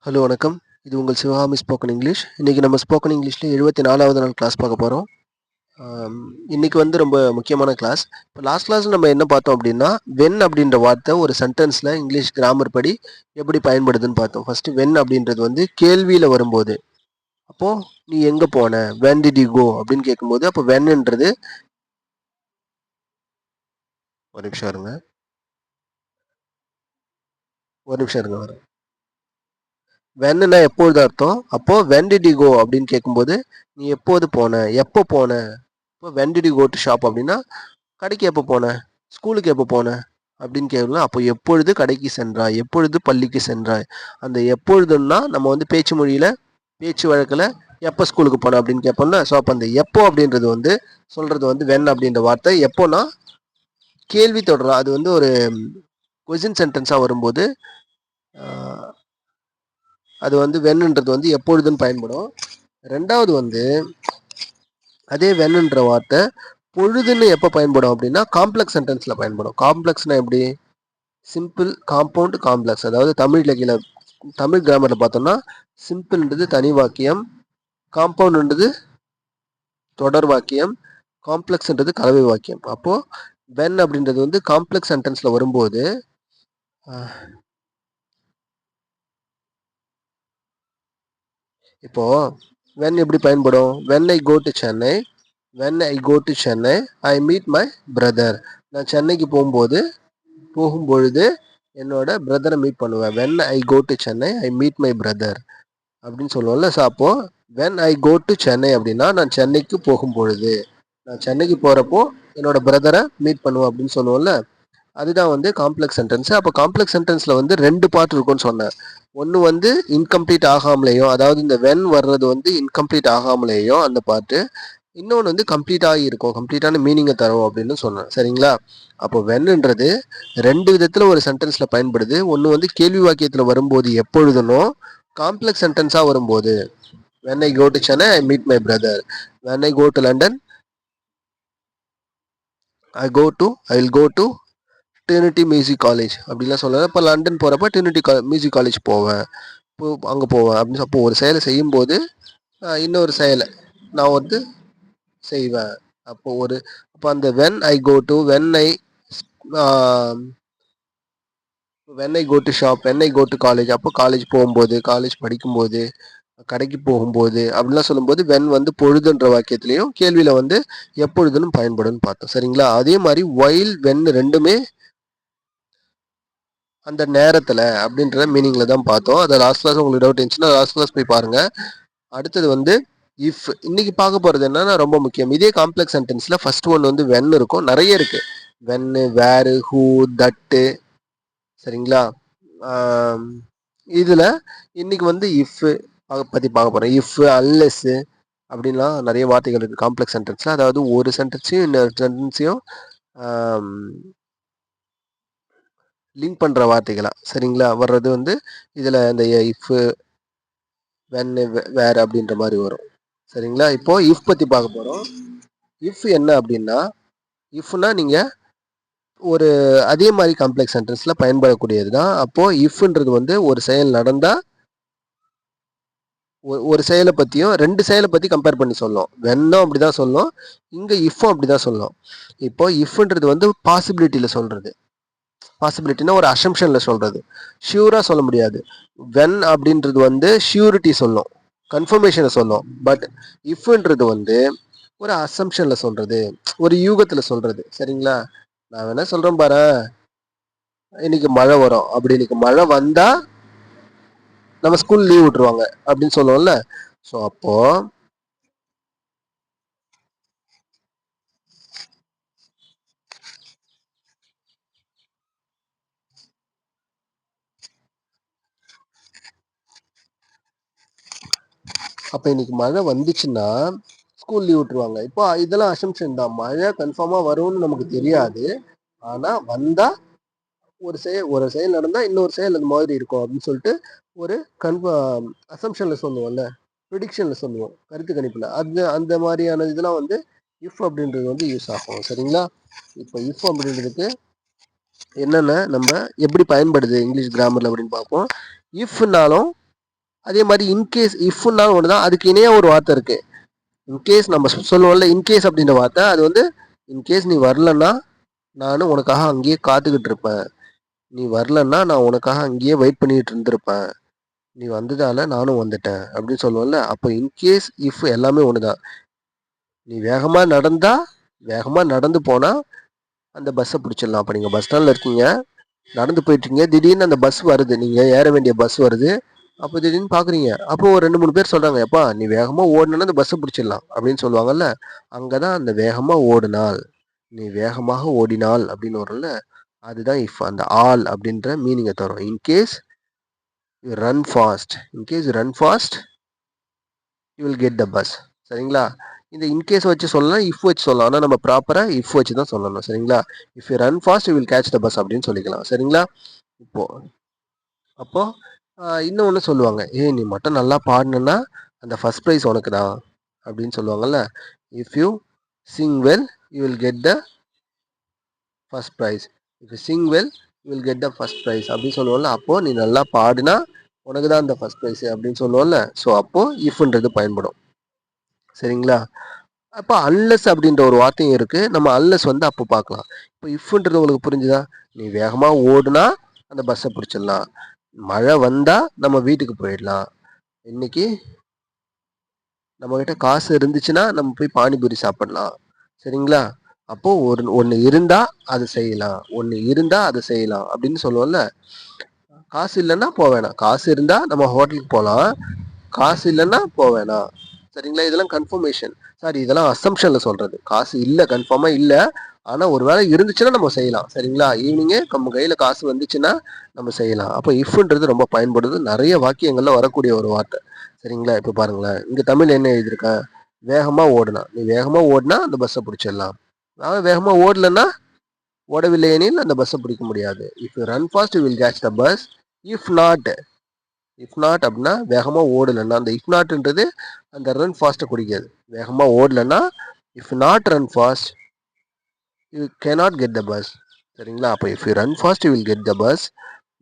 Hello வணக்கம். இது உங்கள் சிவகாமி ஸ்போக்கன் இங்கிலீஷ். இன்னைக்கு நம்ம ஸ்போக்கன் இங்கிலீஷ்ல 74வது நாள் கிளாஸ் பார்க்க போறோம். இன்னைக்கு வந்து ரொம்ப முக்கியமான கிளாஸ். இப்போ லாஸ்ட் கிளாஸ் நம்ம என்ன பார்த்தோம் அப்படின்னா, வென் அப்படின்ற வார்த்தை ஒரு சென்டென்ஸ்ல இங்கிலீஷ் கிராமர் படி எப்படி பயன்படுதுன்னு பார்த்தோம். ஃபர்ஸ்ட் வென் அப்படின்றது வந்து கேள்வியில வரும்போது, அப்போ நீ எங்க போன? வென் டிட் யூ கோ அப்படின்னு கேட்கும்போது, அப்போ வென்ன்றது ஒரு நிமிஷம் இருங்க, வரேன். வென்னுனா எப்பொழுது அர்த்தம். அப்போ வென் டிட் யூ கோ அப்படின்னு கேட்கும்போது, நீ எப்போது போன? எப்போ போன? இப்போ when did you go to shop அப்படின்னா கடைக்கு எப்போ போன? ஸ்கூலுக்கு எப்போ போன? அப்படின்னு கேட்கலாம். அப்போ எப்பொழுது கடைக்கு சென்றாய்? எப்பொழுது பள்ளிக்கு சென்றாய்? அந்த எப்பொழுதுன்னா நம்ம வந்து பேச்சு மொழியில, பேச்சு வழக்கில் எப்போ ஸ்கூலுக்கு போன அப்படின்னு கேட்போம்ல. ஸோ அப்போ அந்த எப்போ அப்படின்றது வந்து சொல்றது வந்து வென் அப்படின்ற வார்த்தை. எப்போனா கேள்வி தொடரலாம். அது வந்து ஒரு கொஸ்டின் சென்டென்ஸாக வரும்போது அது வந்து வென்ன்றது வந்து எப்பொழுதுன்னு பயன்படும். ரெண்டாவது வந்து அதே வென்ன்ற வார்த்தை பொழுதுன்னு எப்போ பயன்படும் அப்படின்னா காம்ப்ளெக்ஸ் சென்டென்ஸில் பயன்படும். காம்ப்ளெக்ஸ்னா எப்படி? Simple, compound, complex. அதாவது தமிழ் இலக்கிய தமிழ் கிராமரில் பார்த்தோம்னா சிம்பிள்ன்றது தனி வாக்கியம், காம்பவுண்ட்ன்றது தொடர் வாக்கியம், காம்ப்ளெக்ஸ்ன்றது கலவை வாக்கியம். அப்போது வென் அப்படின்றது வந்து காம்ப்ளெக்ஸ் சென்டென்ஸில் வரும்போது இப்போது வென் எப்படி பயன்படும்? When I go to Chennai, when I go to Chennai I meet my brother. நான் சென்னைக்கு போகும்பொழுது என்னோட பிரதரை மீட் பண்ணுவேன். When I go to Chennai I meet my brother அப்படின்னு சொல்லுவோம்ல. ஸோ அப்போது when I go to Chennai அப்படின்னா நான் சென்னைக்கு போகும் பொழுது, நான் சென்னைக்கு போகிறப்போ என்னோட பிரதரை மீட் பண்ணுவேன் அப்படின்னு சொல்லுவோம்ல. அதுதான் வந்து காம்ப்ளெக்ஸ் சென்டென்ஸ். அப்போ காம்ப்ளெக்ஸ் சென்டென்ஸில் வந்து ரெண்டு பார்ட் இருக்கும்னு சொன்னேன். ஒன்று வந்து இன்கம்ப்ளீட் ஆகாமலேயும், அதாவது இந்த வென் வர்றது வந்து இன்கம்ப்ளீட் ஆகாமலேயும் அந்த பார்ட்டு, இன்னொன்று வந்து கம்ப்ளீட்டாக இருக்கும், கம்ப்ளீட்டான மீனிங்கை தரும் அப்படின்னு சொன்னேன். சரிங்களா? அப்போ வென்னுன்றது ரெண்டு விதத்தில் ஒரு சென்டென்ஸில் பயன்படுது. ஒன்று வந்து கேள்வி வாக்கியத்தில் வரும்போது எப்பொழுதுனும், காம்ப்ளெக்ஸ் சென்டென்ஸாக வரும்போது when I go to Chennai I meet my brother, when I go to London I will go to Trinity music college அப்படிலாம் சொல்லலாம். இப்போ லண்டன் போகிறப்ப ட்ரினிட்டி மியூசிக் காலேஜ் போவேன், இப்போ அங்கே போவேன் அப்படின்னு. அப்போ ஒரு செயலை செய்யும்போது இன்னொரு செயலை நான் வந்து செய்வேன். அப்போ அந்த when I go to, when I go to shop, when I go to college, அப்போ காலேஜ் போகும்போது, காலேஜ் படிக்கும்போது, கடைக்கு போகும்போது அப்படிலாம் சொல்லும்போது வென் வந்து பொழுதுன்ற வாக்கியத்திலையும் கேள்வியில் வந்து எப்பொழுதுன்னு பயன்படும்னு பார்த்தோம். சரிங்களா? அதே மாதிரி வைல், வென் ரெண்டுமே அந்த நேரத்தில் அப்படின்ற மீனிங்கில் தான் பார்த்தோம். அதை லாஸ்ட் கிளாஸ் உங்களுக்கு டவுட் இருந்துச்சுன்னா லாஸ்ட் கிளாஸ் போய் பாருங்கள். அடுத்தது வந்து இஃப். இன்னைக்கு பார்க்க போகிறது என்னன்னா ரொம்ப முக்கியம். இதே காம்ப்ளெக்ஸ் சென்டென்ஸில் ஃபர்ஸ்ட் ஒன் வந்து வென் இருக்கும், நிறைய இருக்குது. வென்னு, வேரு, ஹூ, தட்டு. சரிங்களா? இதில் இன்னைக்கு வந்து இஃப் பற்றி பார்க்க போகிறேன். இஃப், அன்லெஸ்ஸு அப்படின்லாம் நிறைய வார்த்தைகள் இருக்குது காம்ப்ளெக்ஸ் சென்டென்ஸில். அதாவது ஒரு சென்டென்ஸையும் இன்னொரு சென்டென்ஸையும் லிங்க் பண்ணுற வார்த்தைகளாக சரிங்களா வர்றது வந்து இதில் இந்த இஃப், வென்னு, வேறு அப்படின்ற மாதிரி வரும். சரிங்களா? இப்போது இஃப் பற்றி பார்க்க போகிறோம். இஃப் என்ன அப்படின்னா, இஃப்னா நீங்கள் ஒரு அதே மாதிரி காம்ப்ளெக்ஸ் சென்டென்ஸில் பயன்படக்கூடியது தான். அப்போது இஃப்ன்றது வந்து ஒரு செயல் நடந்தால் ஒரு செயலை பற்றியும் ரெண்டு செயலை பற்றி கம்பேர் பண்ணி சொல்லணும். வென்னும் அப்படி தான் சொல்லணும், இங்கே இஃப்பும் அப்படி தான் சொல்லணும். இப்போ இஃப்ன்றது வந்து பாசிபிலிட்டியில் சொல்கிறது. பாசிபிலிட்டினா ஒரு அசம்ஷனில் சொல்கிறது, ஷியூராக சொல்ல முடியாது. வென் அப்படின்றது வந்து ஷியூரிட்டி சொல்லும், கன்ஃபர்மேஷனை சொல்லும். பட் இஃப்ன்றது வந்து ஒரு அசம்ஷனில் சொல்கிறது, ஒரு யூகத்தில் சொல்கிறது. சரிங்களா? நான் வேணா சொல்கிறேன் பாரு, இன்னைக்கு மழை வரும் அப்படி, இன்னைக்கு மழை வந்தால் நம்ம ஸ்கூல் லீவ் விட்டுருவாங்க அப்படின்னு சொல்லுவோம்ல. ஸோ அப்போது இன்னைக்கு மழை வந்துச்சுன்னா ஸ்கூல் லீவ் விட்டுருவாங்க. இப்போ இதெல்லாம் அசம்ஷன் தான். மழை கன்ஃபார்மாக வரும்னு நமக்கு தெரியாது, ஆனால் வந்தால் ஒரு செயல் நடந்தால் இன்னொரு செயல் அந்த மாதிரி இருக்கும் அப்படின்னு சொல்லிட்டு ஒரு அசம்ஷனில் சொல்லுவோம்ல, ப்ரிடிக்ஷனில் சொல்லுவோம், கருத்து கணிப்பில். அந்த மாதிரியான இதெல்லாம் வந்து இஃப் அப்படின்றது வந்து யூஸ் ஆகும். சரிங்களா? இப்போ இஃப் அப்படின்றதுக்கு என்னென்ன நம்ம எப்படி பயன்படுது இங்கிலீஷ் கிராமரில் அப்படின்னு பார்ப்போம். இஃப்னாலும் அதே மாதிரி இன்கேஸ் இஃப்னா ஒன்று தான், அதுக்கு இணையாக ஒரு வார்த்தை இருக்குது. இன்கேஸ் நம்ம சொல்லுவோம்ல, இன்கேஸ் அப்படின்ற வார்த்தை, அது வந்து இன்கேஸ் நீ வரலன்னா நானும் உனக்காக அங்கேயே காத்துக்கிட்டு இருப்பேன், நீ வரலன்னா நான் உனக்காக அங்கேயே வெயிட் பண்ணிட்டு இருந்திருப்பேன், நீ வந்ததால நானும் வந்துட்டேன் அப்படின்னு சொல்லுவோம்ல. அப்போ இன்கேஸ் இஃப் எல்லாமே ஒன்று தான். நீ வேகமாக நடந்து போனால் அந்த பஸ்ஸை பிடிச்சிடலாம். அப்போ நீங்கள் பஸ் ஸ்டாண்டில் இருக்கீங்க, நடந்து போயிட்டுருக்கீங்க, திடீர்னு அந்த பஸ் வருது, நீங்கள் ஏற வேண்டிய பஸ் வருது. அப்போ திடீர்னு பார்க்குறீங்க, அப்போ ஒரு 2-3 பேர் சொல்கிறாங்க, எப்பா நீ வேகமாக ஓடுனா அந்த பஸ்ஸை பிடிச்சிடலாம் அப்படின்னு சொல்லுவாங்கல்ல. அங்கே தான் அந்த வேகமாக ஓடினால், நீ வேகமாக ஓடினால் அப்படின்னு வரும்ல, அதுதான் இஃப். அந்த ஆல் அப்படின்ற மீனிங்கை தரும். In case you run fast, in case you run fast you will get the bus. சரிங்களா? இந்த இன்கேஸ் வச்சு சொல்லலாம், இஃப் வச்சு சொல்லலாம். ஆனால் நம்ம ப்ராப்பராக இஃப் வச்சு தான் சொல்லணும். சரிங்களா? If you run fast you will catch the bus அப்படின்னு சொல்லிக்கலாம். சரிங்களா? அப்போ இன்னும் ஒன்று சொல்லுவாங்க, நீ மட்டும் நல்லா பாடினா அந்த ஃபஸ்ட் ப்ரைஸ் உனக்கு தான் அப்படின்னு சொல்லுவாங்கல்ல. If you sing well you will get the first prize, if you sing well you will get the first prize அப்படின்னு சொல்லுவோம்ல. அப்போது நீ நல்லா பாடினா உனக்கு தான் அந்த ஃபஸ்ட் ப்ரைஸ் அப்படின்னு சொல்லுவோம்ல. ஸோ அப்போது இஃப்ன்றது பயன்படும். சரிங்களா? அப்போ அன்லெஸ் அப்படின்ற ஒரு வார்த்தையும் இருக்குது. நம்ம அன்லெஸ் வந்து அப்போ பார்க்கலாம். இப்போ இஃப்ன்றது உங்களுக்கு புரிஞ்சுதா? நீ வேகமாக ஓடுனா அந்த பஸ்ஸை பிடிச்சிடலாம், மழை வந்தால் நம்ம வீட்டுக்கு போயிடலாம், இன்னைக்கு நம்மக்கிட்ட காசு இருந்துச்சுன்னா நம்ம போய் பானிபூரி சாப்பிடலாம். சரிங்களா? அப்போது ஒன்று இருந்தால் அதை செய்யலாம் அப்படின்னு சொல்லுவோம்ல. காசு இல்லைன்னா போவேணாம், காசு இருந்தால் நம்ம ஹோட்டலுக்கு போகலாம், காசு இல்லைன்னா போவேணாம். சரிங்களா? இதெல்லாம் கன்ஃபர்மேஷன், சாரி இதெல்லாம் அசம்ஷனில் சொல்கிறது. காசு இல்லை, கன்ஃபார்மாக இல்லை, ஆனால் ஒரு வேளை இருந்துச்சுன்னா நம்ம செய்யலாம். சரிங்களா? ஈவினிங்கே நம்ம கையில் காசு வந்துச்சுன்னா நம்ம செய்யலாம். அப்போ இஃப்ன்றது ரொம்ப பயன்படுது, நிறைய வாக்கியங்களில் வரக்கூடிய ஒரு வார்த்தை. சரிங்களா? இப்போ பாருங்களேன், இங்கே தமிழ் என்ன எழுதியிருக்கேன், வேகமாக ஓடுனா, நீ வேகமாக ஓடினா அந்த பஸ்ஸை பிடிச்சிடலாம். நான் வேகமாக ஓடலன்னா, ஓடவில்லை எனில் அந்த பஸ்ஸை பிடிக்க முடியாது. If you run fast you will catch the bus, if not அப்படின்னா வேகமாக ஓடலைன்னா, அந்த இஃப் நாட்ன்றது அந்த ரன் ஃபாஸ்ட்டை குடிக்காது. வேகமாக ஓடலைன்னா if not run fast you cannot get the bus. சரிங்களா? அப்போ if you run fast you will get the bus,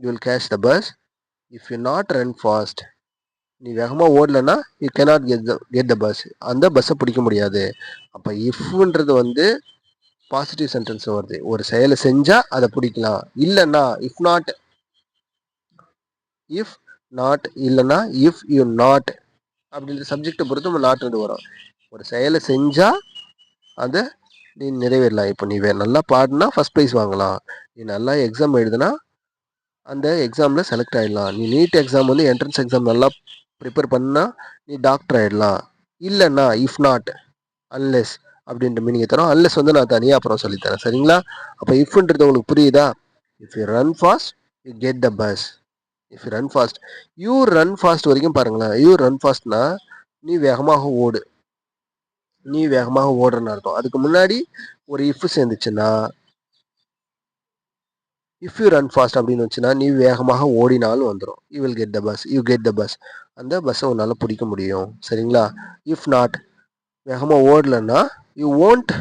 you will catch the bus. If you not run fast, நீ வேகமாக ஓடலைன்னா you cannot get the bus, அந்த பஸ்ஸை பிடிக்க முடியாது. அப்போ இஃப்ன்றது வந்து பாசிட்டிவ் சென்டென்ஸ் வருது. ஒரு செயலை செஞ்சால் அதை பிடிக்கலாம். இல்லைன்னா இஃப் நாட் இல்லைன்னா இஃப் யூ நாட் அப்படின்ற சப்ஜெக்டை பொறுத்து நம்ம நாட்டு வரும். ஒரு செயலை செஞ்சால் அதை நீ நிறைவேறலாம். இப்போ நீ நல்லா பாடினா ஃபஸ்ட் ப்ரைஸ் வாங்கலாம், நீ நல்லா எக்ஸாம் எழுதுனா அந்த எக்ஸாமில் செலக்ட் ஆகிடலாம், நீ நீட் எக்ஸாம் வந்து என்ட்ரன்ஸ் எக்ஸாம் நல்லா ப்ரிப்பேர் பண்ணால் நீ டாக்டர் ஆகிடலாம். இல்லைன்னா இஃப் நாட், அன்லெஸ் அப்படின்ற மீனிங்கை தரோம். அன்லெஸ் வந்து நான் தனியாக அப்புறம் சொல்லித்தரேன். சரிங்களா? அப்போ இஃப்ன்றது உங்களுக்கு புரியுதா? If you run fast you get the bus, if you run fast, you run fast வரைக்கும் பாருங்களேன். யூ ரன் ஃபாஸ்ட்னா நீ வேகமாக ஓடு, நீ வேகமாக ஓடுறன்னு அர்த்தம். அதுக்கு முன்னாடி ஒரு இஃப் சேர்ந்துச்சுன்னா, இஃப் யூ ரன் ஃபாஸ்ட் அப்படின்னு வச்சுன்னா நீ வேகமாக ஓடினாலும் வந்துடும். You will get the bus, you get the bus, அந்த பஸ்ஸை உன்னால் பிடிக்க முடியும். சரிங்களா? இஃப் நாட், வேகமாக ஓடலன்னா you won't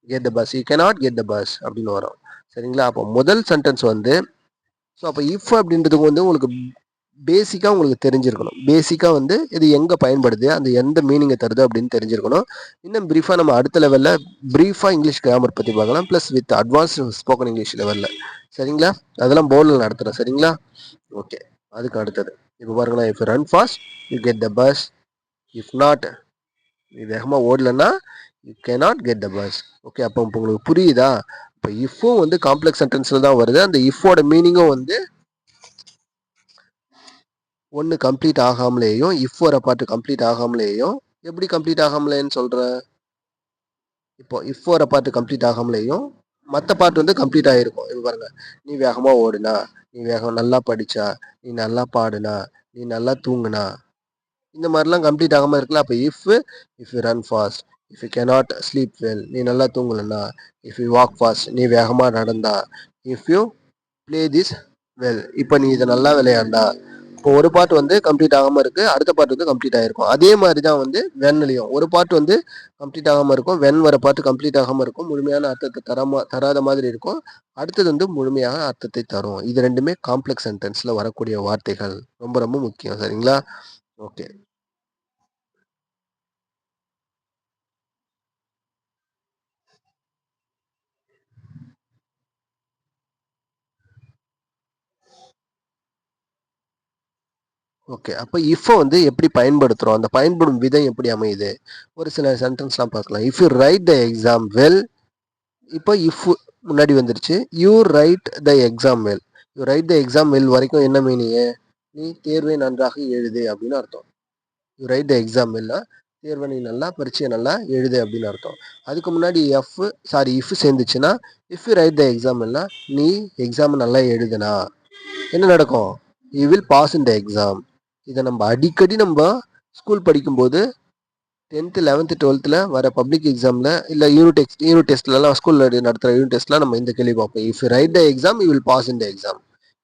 get the bus, you cannot get the bus அப்படின்னு வரும். சரிங்களா? அப்போ முதல் சென்டென்ஸ் வந்து, ஸோ அப்போ இஃப் அப்படின்றதுக்கு வந்து உங்களுக்கு பேசிக்காக உங்களுக்கு தெரிஞ்சிருக்கணும். பேசிக்காக வந்து இது எங்கே பயன்படுது, அந்த எந்த மீனிங்கை தருது அப்படின்னு தெரிஞ்சிருக்கணும். இன்னும் ப்ரீஃபாக நம்ம அடுத்த லெவலில் ப்ரீஃபாக இங்கிலீஷ் கிராமர் பற்றி பார்க்கலாம், plus with advanced spoken English லெவலில். சரிங்களா? அதெல்லாம் போர்டில் நடத்துகிறேன். சரிங்களா? ஓகே, அதுக்கு அடுத்தது இப்போ பாருங்களேன். If run fast you get the bus, if not, நீ வேகமாக ஓடலன்னா you cannot get the bus. Okay, அப்போ இப்போ உங்களுக்கு புரியுதா? இப்போ இஃப்பும் வந்து காம்ப்ளெக்ஸ் சென்டென்ஸில் தான் வருது. அந்த இஃப்போட மீனிங்கும் வந்து ஒன்று கம்ப்ளீட் ஆகாமலேயும், இஃப் வர பாட்டு கம்ப்ளீட் ஆகாமலேயும். எப்படி கம்ப்ளீட் ஆகாமலேன்னு சொல்கிறேன்? இப்போ இஃப் வர பாட்டு கம்ப்ளீட் ஆகாமலேயும் மற்ற பாட்டு வந்து கம்ப்ளீட் ஆகிருக்கும். இப்போ பாருங்க, நீ வேகமாக ஓடுனா, நீ நல்லா படித்தா, நீ நல்லா பாடுனா, நீ நல்லா தூங்குனா, இந்த மாதிரிலாம் கம்ப்ளீட் ஆகாமல் இருக்குல்ல. அப்போ if you run fast, if you cannot sleep well, நீ நல்லா தூங்கலன்னா, இஃப் யூ வாக் ஃபாஸ்ட், நீ வேகமாக நடந்தா, if you play this well, இப்போ நீ இதை நல்லா விளையாண்டா. இப்போ ஒரு பாட்டு வந்து கம்ப்ளீட் ஆகாமல் இருக்குது, அடுத்த பாட்டு வந்து கம்ப்ளீட் ஆகிருக்கும். அதே மாதிரி தான் வந்து வென்லையும் ஒரு பாட்டு வந்து கம்ப்ளீட் ஆகாமல் இருக்கும், வென் வர பாட்டு கம்ப்ளீட் ஆகாமல் இருக்கும், முழுமையான அர்த்தத்தை தராத மாதிரி இருக்கும், அடுத்தது வந்து முழுமையான அர்த்தத்தை தரும். இது ரெண்டுமே காம்ப்ளெக்ஸ் சென்டென்ஸில் வரக்கூடிய வார்த்தைகள், ரொம்ப ரொம்ப முக்கியம். சரிங்களா? ஓகே. ஓகே. அப்ப இஃப்ப வந்து எப்படி பயன்படுத்துறோம்? அந்த பயன்படும் விதம் எப்படி அமையுது? ஒரு சில சென்டென்ஸ்லாம் பார்க்கலாம். If you write the exam well, இப்போ இஃப் முன்னாடி வந்துருச்சு. You write the exam well. You write the exam well வரைக்கும் என்ன மீனிங்கு? நீ தேர்வை நன்றாக எழுது அப்படின்னு அர்த்தம். யூ ரைட் த எக்ஸாம் வெல்னா தேர்வை நீ நல்லா பரீட்சையை நல்லா எழுது அப்படின்னு அர்த்தம். அதுக்கு முன்னாடி இஃப் சேர்ந்துச்சுன்னா, if you write the exam வெல்னா நீ எக்ஸாம் நல்லா எழுதுனா என்ன நடக்கும்? You will pass in the exam. இதை நம்ம அடிக்கடி நம்ம ஸ்கூல் படிக்கும்போது 10th 11th 12th வர பப்ளிக் எக்ஸாமில் இல்லை யூனிட் டெஸ்ட்லலாம் ஸ்கூலில் நடத்துகிற யூனிட் டெஸ்ட்லாம் நம்ம இந்த கேள்வி பார்ப்போம். If you write the exam you will pass in the exam.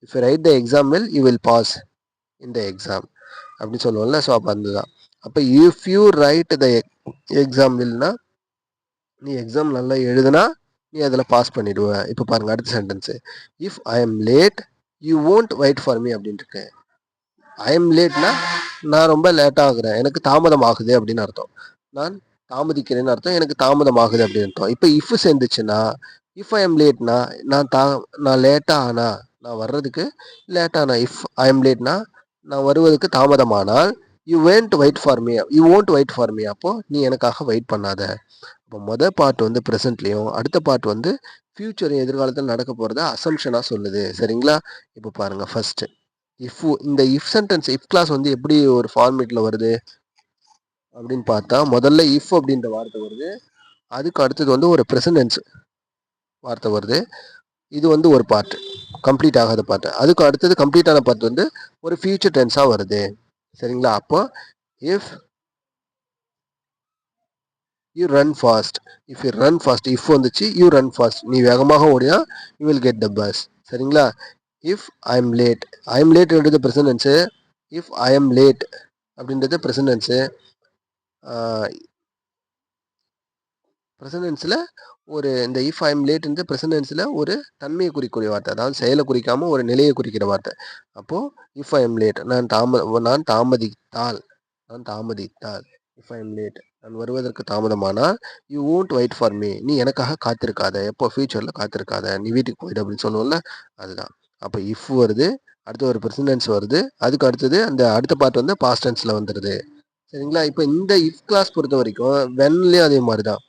If you write the exam well you will pass in the exam அப்படின்னு சொல்லுவோம்ல. ஸோ அப்போ அதுதான். அப்போ if you write the exam வெல்னா நீ எக்ஸாம் நல்லா எழுதுனா நீ அதில் பாஸ் பண்ணிடுவ. இப்போ பாருங்க அடுத்த sentence. If I am late you won't wait for me அப்படின்ட்டு இருக்கு. ஐ எம் லேட்னா நான் ரொம்ப லேட் ஆகுறேன், எனக்கு தாமதம் ஆகுது அப்படின்னு அர்த்தம். நான் தாமதிக்கிறேன்னு அர்த்தம், எனக்கு தாமதம் ஆகுது அப்படின்னு அர்த்தம். இப்போ இஃப் சேர்ந்துச்சுன்னா, இஃப் ஐ எம் லேட்னா நான் லேட்டாக ஆனா, நான் வர்றதுக்கு லேட்டானா, இஃப் ஐ எம் லேட்னா நான் வருவதற்கு தாமதமானால், you won't wait for me அப்போ நீ எனக்காக வெயிட் பண்ணாத. இப்போ மொதல் பார்ட் வந்து ப்ரெசென்ட்லேயும், அடுத்த பார்ட் வந்து ஃபியூச்சர் எதிர்காலத்தில் நடக்க போகிறத அசம்ஷனாக சொல்லுது. சரிங்களா? இப்போ பாருங்கள் ஃபர்ஸ்ட் இந்த இஃப் சென்டென்ஸ் இஃப் கிளாஸ் வந்து எப்படி ஒரு ஃபார்மேட்டில் வருது அப்படின்னு பார்த்தா, முதல்ல இஃப் அப்படின்ற வார்த்தை வருது. அதுக்கு அடுத்தது வந்து ஒரு ப்ரெசன்டென்ஸ் வார்த்தை வருது. இது வந்து ஒரு பார்ட், கம்ப்ளீட் ஆகாத பார்ட். அதுக்கு அடுத்தது கம்ப்ளீட்டான பார்ட் வந்து ஒரு ஃபியூச்சர் டென்ஸாக வருது. சரிங்களா? அப்போ if you run fast, if you run fast, if வந்துச்சு, யூ ரன் ஃபாஸ்ட், நீ வேகமாக ஓடினா you will get the bus. சரிங்களா? If I am late, I am லேட்ன்றது present tense. If I am late அப்படின்றது ப்ரெசன்டென்ஸு. ப்ரெசன்டென்ஸில் இந்த இஃப் ஐ எம் லேட்ன்ற ப்ரெசன்டென்ஸில் ஒரு தன்மையை குறிக்கக்கூடிய வார்த்தை, அதாவது செயலை குறிக்காமல் ஒரு நிலையை குறிக்கிற வார்த்தை. அப்போது இஃப் ஐ எம் லேட், நான் தாமதித்தால், இஃப் ஐ எம் லேட் நான் வருவதற்கு தாமதமானால், you won't wait for me நீ எனக்காக காத்திருக்காத, எப்போ ஃபியூச்சரில் காத்திருக்காத, நீ வீட்டுக்கு போயிடு அப்படின்னு சொல்லுவோம்ல, அதுதான். அப்போ இஃப் வருது, அடுத்து ஒரு ப்ரெசன்டென்ஸ் வருது, அதுக்கு அடுத்தது அந்த அடுத்த பார்ட் வந்து பாஸ்ட் டென்ஸில் வந்துடுது. சரிங்களா? இப்போ இந்த இஃப் கிளாஸ் பொறுத்த வரைக்கும் வென்லேயும் அதே மாதிரி தான்.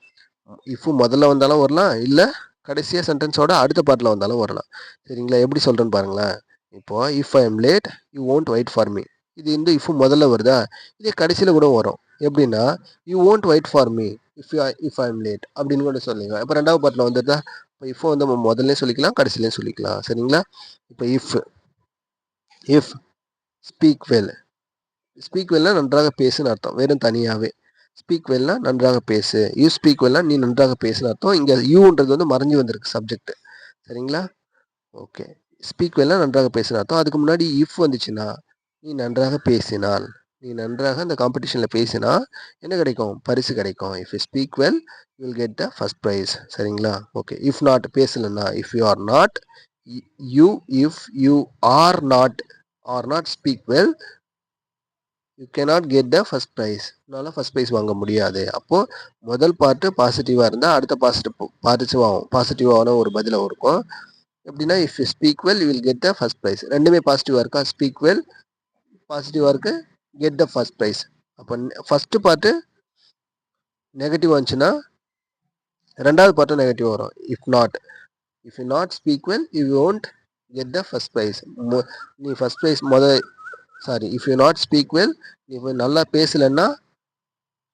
இஃப் முதல்ல வந்தாலும் வரலாம், இல்லை கடைசியாக சென்டென்ஸோட அடுத்த பார்ட்டில் வந்தாலும் வரலாம். சரிங்களா? எப்படி சொல்கிறேன்னு பாருங்களேன். இப்போ if I am late you won't wait for me, இது இந்த இஃப் முதல்ல வருதா, இதே கடைசியில் கூட வரும். எப்படின்னா you won't wait for me if I am late அப்படின்னு கூட சொல்லுங்க. இப்போ ரெண்டாவது பார்ட்டில் வந்துட்டா இப்போ இஃப் வந்து நம்ம முதல்ல சொல்லிக்கலாம், கடைசியிலையும் சொல்லிக்கலாம். சரிங்களா? இப்போ இஃப் ஸ்பீக் வெல், ஸ்பீக் வெல்னா நன்றாக பேசுன்னு அர்த்தம், வெறும் தனியாகவே. ஸ்பீக் வெல்னா நன்றாக பேசு, யூ ஸ்பீக் வெல்னா நீ நன்றாக பேசுன்னு அர்த்தம். இங்கே யூன்றது வந்து மறைஞ்சு வந்திருக்கு சப்ஜெக்ட். சரிங்களா? ஓகே. ஸ்பீக் வெல்னா நன்றாக பேசுன்னு அர்த்தம். அதுக்கு முன்னாடி இஃப் வந்துச்சுன்னா நீ நன்றாக பேசினால், நீ நன்றாக அந்த காம்படிஷனில் பேசினா என்ன கிடைக்கும்? பரிசு கிடைக்கும். If you speak well you will get the first prize. சரிங்களா? ஓகே. இஃப் நாட் பேசலன்னா, if you are not, if you are not speak well you cannot get the first prize, உன்னால் ஃபர்ஸ்ட் ப்ரைஸ் வாங்க முடியாது. அப்போது முதல் part பாசிட்டிவாக இருந்தால் அடுத்த பாசிட்டிவான ஒரு பதிலாக இருக்கும். எப்படின்னா if you speak well you will get the first prize. ரெண்டுமே பாசிட்டிவாக இருக்கா? ஸ்பீக் வெல் பாசிட்டிவாக இருக்கு, கெட் த ஃபர்ஸ்ட் ப்ரைஸ். அப்போ ஃபஸ்ட்டு பார்ட்டு நெகட்டிவ் வந்துச்சுன்னா ரெண்டாவது பார்ட்டும் நெகட்டிவ் வரும். If you not speak well you won't get the first prize. நீ first prize if you not speak well, நீ நல்லா பேசலைன்னா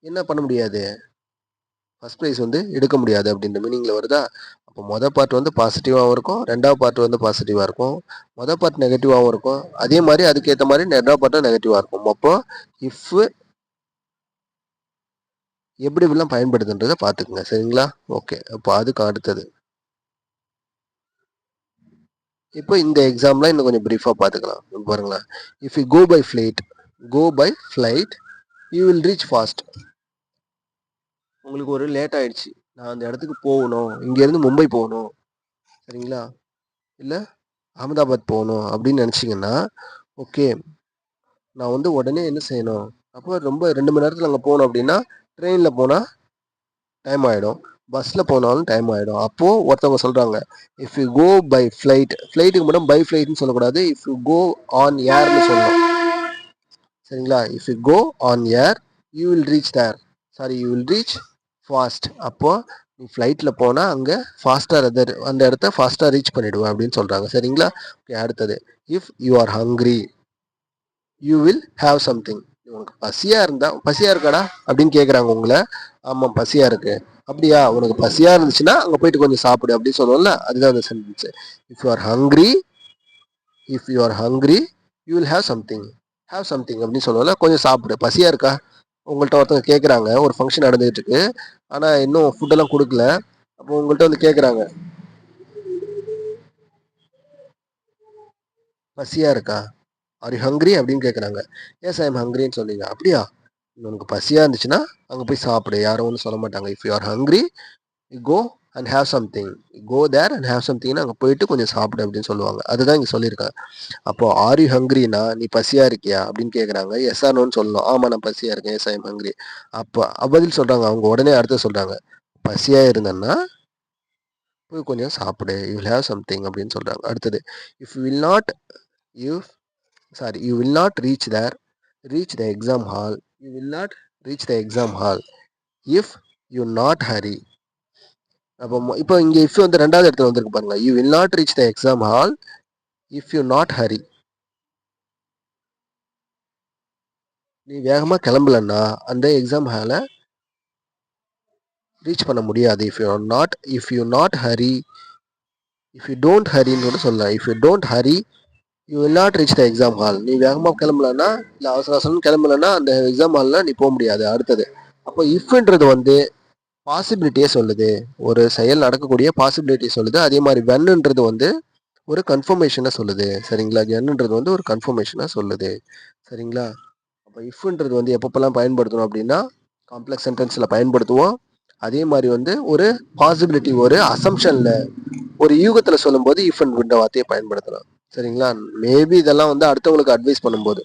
என்ன பண்ண முடியாது? ஃபர்ஸ்ட் ப்ரைஸ் வந்து எடுக்க முடியாது அப்படின்ற மீனிங்கில் வருதா? அப்போ மொதல் பார்ட் வந்து பாசிட்டிவாகவும் இருக்கும், ரெண்டாவது பார்ட் வந்து பாசிட்டிவாக இருக்கும். மொதல் பார்ட் நெகட்டிவாகவும் இருக்கும், அதே மாதிரி அதுக்கேற்ற மாதிரி ரெண்டாவது பார்ட்டும் நெகட்டிவாக இருக்கும். அப்போ இஃப் எப்படி இப்படிலாம் பயன்படுதுன்றதை பார்த்துக்குங்க. சரிங்களா? ஓகே. அப்போ அதுக்கு அடுத்தது இப்போ இந்த எக்ஸாம்லாம் இன்னும் கொஞ்சம் ப்ரீஃபாக பார்த்துக்கலாம். பாருங்களேன். If you go by flight you will reach fast. உங்களுக்கு ஒரு லேட் ஆயிடுச்சு, நான் அந்த இடத்துக்கு போகணும், இங்கேருந்து மும்பை போகணும், சரிங்களா, இல்லை அகமதாபாத் போகணும் அப்படின்னு நினச்சிங்கன்னா, ஓகே, நான் வந்து உடனே என்ன செய்யணும்? அப்போ ரொம்ப 2 மணி நேரத்துல அங்க போணும் அப்படின்னா, ட்ரெயின்ல போனா டைம் ஆயிடும். பஸ்ல போனாலும் டைம் ஆயிடும். அப்போ ஒருத்தவங்க சொல்றாங்க, if you go by flight, ஃப்ளைட்டுக்கு மட்டும் பை ஃப்ளைட்ன்னு சொல்லக்கூடாது. இஃப் யூ கோ ஆன் ஏர்ன்னு சொல்லணும். சரிங்களா? If you go on air, you will reach there. Sorry, you will reach fast. அப்போ நீ ஃப்ளைட்ல போனா அங்க ஃபாஸ்டா அந்த இடத்த ஃபாஸ்டா ரீச் பண்ணிடுவேன் அப்படின்னு சொல்றாங்க. சரிங்களா? ஓகே, அடுத்தது. If you are hungry, you will have something. உனக்கு பசியா இருக்காடா அப்படின்னு கேட்குறாங்க உங்களை. ஆமாம், பசியா இருக்கு. அப்படியா, உனக்கு பசியா இருந்துச்சுன்னா அங்கே போயிட்டு கொஞ்சம் சாப்பிடு அப்படின்னு சொல்லுவோம்ல, அதுதான் அந்த sentence. If you are hungry, if you are hungry, you will have something அப்படின்னு சொல்லுவோம்ல, கொஞ்சம் சாப்பிடு. பசியா இருக்கா? உங்கள்கிட்ட ஒருத்தவங்க கேட்குறாங்க, ஒரு ஃபங்க்ஷன் நடந்துகிட்டு இருக்கு, ஆனால் இன்னும் ஃபுட்டெல்லாம் கொடுக்கல. அப்போ உங்கள்கிட்ட வந்து கேட்குறாங்க, பசியா இருக்கா, ஆர் யூ ஹங்க்ரி அப்படின்னு கேட்குறாங்க. எஸ் ஐ எம் ஹங்க்ரின்னு சொன்னீங்க. அப்படியா, உனக்கு பசியாக இருந்துச்சுன்னா அங்கே போய் சாப்பிடு, யாரும் ஒன்றும் சொல்ல மாட்டாங்க. If you are hungry, you go and have something. Go there and have சம்திங்னா அங்கே போயிட்டு கொஞ்சம் சாப்பிடு அப்படின்னு சொல்லுவாங்க. அதுதான் இங்கே சொல்லியிருக்காங்க. அப்போ ஆர் யூ ஹங்க்ரினா நீ பசியாக இருக்கியா அப்படின்னு கேட்குறாங்க. எஸ் ஆர் நோன்னு சொல்லணும். ஆமாம், நான் பசியாக இருக்கேன், எஸ் ஐ எம் ஹங்க்ரி. அப்போ பதில் சொல்கிறாங்க, அவங்க உடனே அடுத்து சொல்கிறாங்க, பசியாக இருந்தேன்னா போய் கொஞ்சம் சாப்பிடு, யூ வில் ஹேவ் சம்திங் அப்படின்னு சொல்கிறாங்க. அடுத்தது, if will not you you will not reach the exam hall, you will not reach the exam hall if you not hurry. அப்போ இப்போ இங்கே இஃப் வந்து ரெண்டாவது இடத்துல வந்திருக்கு பாருங்க. You will not reach the exam hall if you not hurry. நீ வேகமாக கிளம்பலன்னா அந்த எக்ஸாம் ஹாலை ரீச் பண்ண முடியாது. If you not hurry, if you don't ஹரின்னு கூட சொல்லலாம். If you don't hurry, you will not reach the exam hall. நீ வேகமாக கிளம்பலன்னா, இல்லை அவசர அவசரம் கிளம்பலன்னா அந்த எக்ஸாம் ஹாலில் நீ போக முடியாது. அடுத்தது, அப்போ இஃப்ன்றது வந்து பாசிபிலிட்டியே சொல்லுது, ஒரு செயல் நடக்கக்கூடிய பாசிபிலிட்டி சொல்லுது. அதே மாதிரி வென்னுன்றது வந்து ஒரு கன்ஃபர்மேஷனை சொல்லுது. சரிங்களா? என்னன்றது வந்து ஒரு கன்ஃபர்மேஷனை சொல்லுது. சரிங்களா? அப்போ இஃப்ன்றது வந்து எப்பப்பெல்லாம் பயன்படுத்தணும் அப்படின்னா, காம்ப்ளெக்ஸ் சென்டென்ஸில் பயன்படுத்துவோம். அதே மாதிரி வந்து ஒரு பாசிபிலிட்டி, ஒரு அசம்ஷனில், ஒரு யூகத்தில் சொல்லும்போது இஃப் அண்ட் வார்த்தையை பயன்படுத்தலாம். சரிங்களா? மேபி இதெல்லாம் வந்து அடுத்தவங்களுக்கு அட்வைஸ் பண்ணும்போது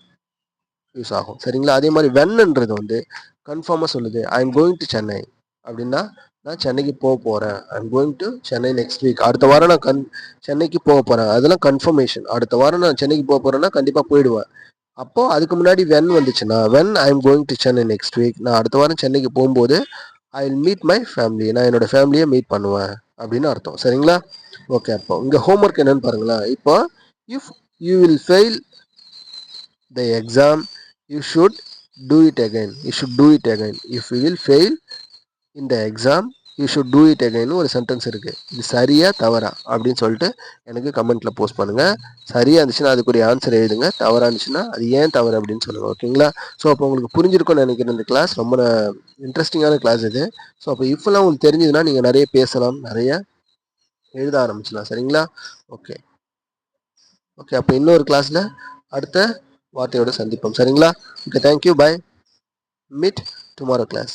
யூஸ் ஆகும். சரிங்களா? அதே மாதிரி வென்னுன்றது வந்து கன்ஃபார்மாக சொல்லுது. I am going to Chennai அப்படின்னா, நான் சென்னைக்கு போக போகிறேன். I am going to Chennai next week. அடுத்த வாரம் நான் சென்னைக்கு போக போகிறேன். அதெல்லாம் கன்ஃபர்மேஷன். அடுத்த வாரம் நான் சென்னைக்கு போக போகிறேன்னா கண்டிப்பாக போயிடுவேன். அப்போ அதுக்கு முன்னாடி வென் வந்துச்சுன்னா, when I am going to Chennai next week, நான் அடுத்த வாரம் சென்னைக்கு போகும்போது I will meet my family, நான் என்னோட ஃபேமிலியை மீட் பண்ணுவேன் அப்படின்னு அர்த்தம். சரிங்களா? ஓகே, அப்போ இங்கே ஹோம்ஒர்க் என்னன்னு பாருங்களேன். இப்போ if you will fail the exam, you should do it again. If you will fail in the exam, you should do it again ஒரு சென்டென்ஸ் இருக்குது. இது சரியா தவறா அப்படின்னு சொல்லிட்டு எனக்கு கமெண்ட்டில் போஸ்ட் பண்ணுங்கள். சரியாக இருந்துச்சுன்னா அதுக்குரிய ஆன்சர் எழுதுங்க. தவறாக இருந்துச்சுன்னா அது ஏன் தவறு அப்படின்னு சொல்லுங்கள். ஓகேங்களா? ஸோ அப்போ உங்களுக்கு புரிஞ்சிருக்கும்னு நினைக்கிறேன். இந்த கிளாஸ் ரொம்ப இன்ட்ரெஸ்டிங்கான கிளாஸ் இது. ஸோ அப்போ இப்பெல்லாம் உங்களுக்கு தெரிஞ்சதுன்னா நீங்கள் நிறைய பேசலாம், நிறைய எழுத ஆரம்பிச்சலாம். சரிங்களா? ஓகே ஓகே அப்போ இன்னொரு கிளாஸில் அடுத்த வார்த்தையோடு சந்திப்போம். சரிங்களா? Okay, thank you, bye, meet tomorrow class.